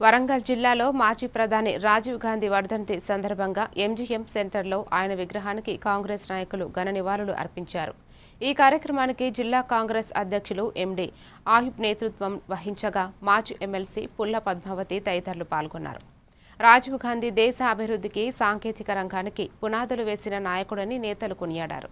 వరంగల్ జిల్లాలో మాజీ ప్రధాని రాజీవ్ గాంధీ వర్ధంతి సందర్భంగా ఎంజీఎం సెంటర్లో ఆయన విగ్రహానికి కాంగ్రెస్ నాయకులు ఘన నివాళులు అర్పించారు. ఈ కార్యక్రమానికి జిల్లా కాంగ్రెస్ అధ్యక్షులు ఎండి ఆయుబ్ నేతృత్వం వహించగా మాజీ ఎమ్మెల్సీ పుల్ల పద్మావతి తదితరులు పాల్గొన్నారు. రాజీవ్ గాంధీ దేశ అభివృద్ధికి, సాంకేతిక రంగానికి పునాదులు వేసిన నాయకుడని నేతలు కొనియాడారు.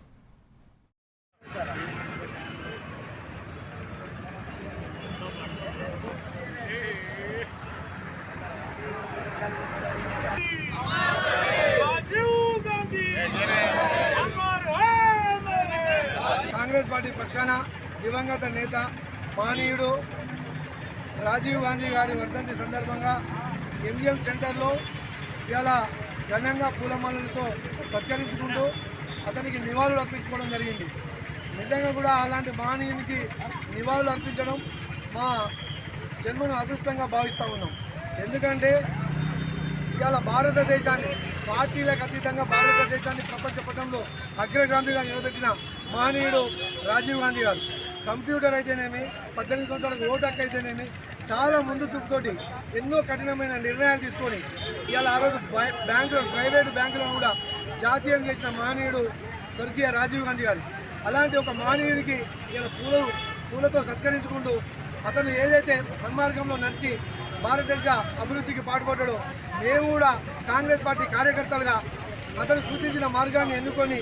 కాంగ్రెస్ పార్టీ పక్షాన దివంగత నేత మాననీయుడు రాజీవ్ గాంధీ గారి వర్ధంతి సందర్భంగా ఎంజిఎం సెంటర్లో ఇలా ఘనంగా పూలమాలలతో సత్కరించుకుంటూ అతనికి నివాళులు అర్పించుకోవడం జరిగింది. నిజంగా కూడా అలాంటి మాననీయునికి నివాళులు అర్పించడం మా జన్మను అదృష్టంగా భావిస్తూ ఉన్నాం. ఎందుకంటే ఇవాళ భారతదేశాన్ని పార్టీలకు అతీతంగా భారతదేశాన్ని ప్రపంచ పటంలో అగ్రగామిగా నిలబెట్టిన మహనీయుడు రాజీవ్ గాంధీ గారు. కంప్యూటర్ అయితేనేమి, 18 సంవత్సరాలకు ఓటు హక్కు అయితేనేమి చాలా ముందు చూపుతోటి ఎన్నో కఠినమైన నిర్ణయాలు తీసుకొని ఇవాళ ఆ రోజు ప్రైవేటు బ్యాంకులను కూడా జాతీయం చేసిన మహనీయుడు స్వర్గీయ రాజీవ్ గాంధీ గారు. అలాంటి ఒక మహనీయుడికి ఇలా పూలతో సత్కరించుకుంటూ అతను ఏదైతే సన్మార్గంలో నడిచి భారతదేశ అభివృద్ధికి పాటుపడ్డాడో మేము కూడా కాంగ్రెస్ పార్టీ కార్యకర్తలుగా అతను సూచించిన మార్గాన్ని ఎన్నుకొని